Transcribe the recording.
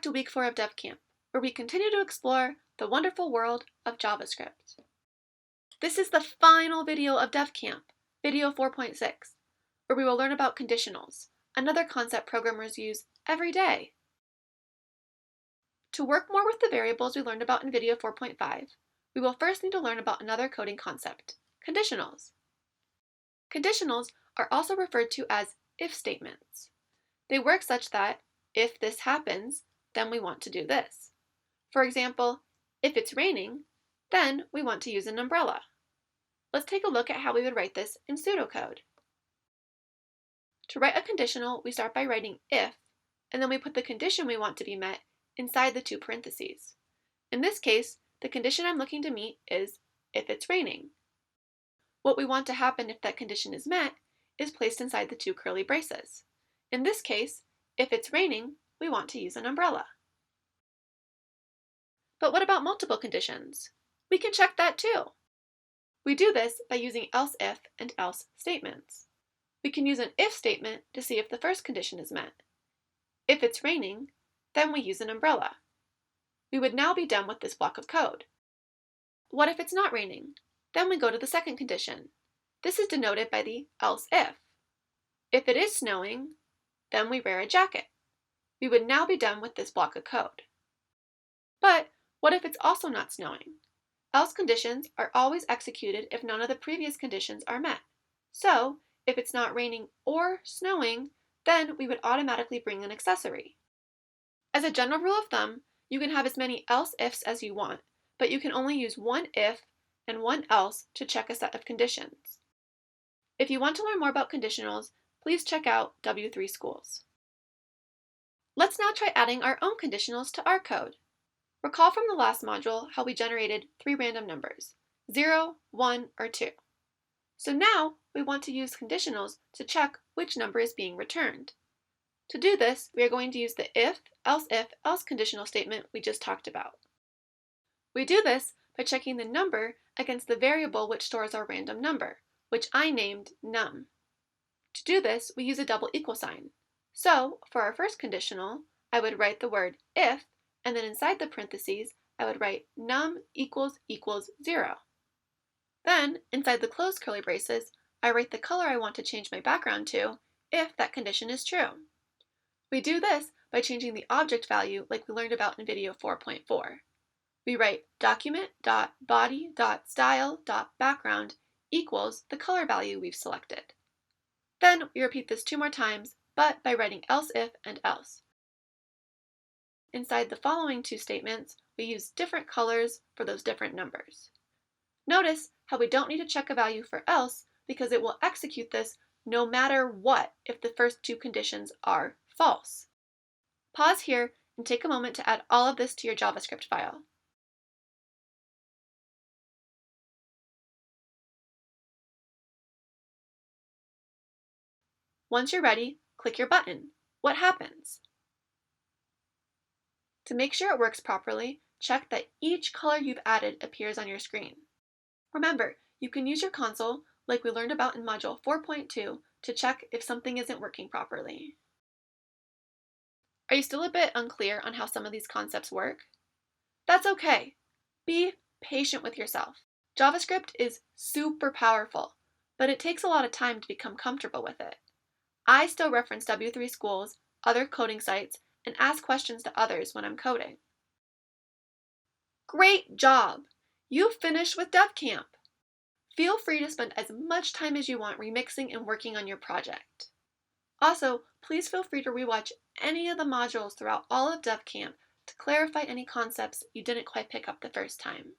back to week 4 of DevCamp, where we continue to explore the wonderful world of JavaScript. This is the final video of DevCamp, video 4.6, where we will learn about conditionals, another concept programmers use every day. To work more with the variables we learned about in video 4.5, we will first need to learn about another coding concept, conditionals. Conditionals are also referred to as if statements. They work such that, if this happens, then we want to do this. For example, if it's raining, then we want to use an umbrella. Let's take a look at how we would write this in pseudocode. To write a conditional, we start by writing if, and then we put the condition we want to be met inside the two parentheses. In this case, the condition I'm looking to meet is if it's raining. What we want to happen if that condition is met is placed inside the two curly braces. In this case, if it's raining, we want to use an umbrella. But what about multiple conditions? We can check that too. We do this by using else if and else statements. We can use an if statement to see if the first condition is met. If it's raining, then we use an umbrella. We would now be done with this block of code. What if it's not raining? Then we go to the second condition. This is denoted by the else if. If it is snowing, then we wear a jacket. We would now be done with this block of code. But what if it's also not snowing? Else conditions are always executed if none of the previous conditions are met. So, if it's not raining or snowing, then we would automatically bring an accessory. As a general rule of thumb, you can have as many else ifs as you want, but you can only use one if and one else to check a set of conditions. If you want to learn more about conditionals, please check out W3 Schools. Let's now try adding our own conditionals to our code. Recall from the last module how we generated 3 random numbers, 0, 1, or 2. So now we want to use conditionals to check which number is being returned. To do this, we are going to use the if, else conditional statement we just talked about. We do this by checking the number against the variable which stores our random number, which I named num. To do this, we use a double equal sign. So, for our first conditional, I would write the word if, and then inside the parentheses, I would write num equals 0. Then, inside the closed curly braces, I write the color I want to change my background to if that condition is true. We do this by changing the object value like we learned about in video 4.4. We write document.body.style.background equals the color value we've selected. Then we repeat this 2 more times, but by writing else if and else. Inside the following 2 statements, we use different colors for those different numbers. Notice how we don't need to check a value for else because it will execute this no matter what if the first 2 conditions are false. Pause here and take a moment to add all of this to your JavaScript file. Once you're ready, click your button. What happens? To make sure it works properly, check that each color you've added appears on your screen. Remember, you can use your console, like we learned about in Module 4.2, to check if something isn't working properly. Are you still a bit unclear on how some of these concepts work? That's okay. Be patient with yourself. JavaScript is super powerful, but it takes a lot of time to become comfortable with it. I still reference W3 Schools, other coding sites, and ask questions to others when I'm coding. Great job! You finished with DevCamp! Feel free to spend as much time as you want remixing and working on your project. Also, please feel free to rewatch any of the modules throughout all of DevCamp to clarify any concepts you didn't quite pick up the first time.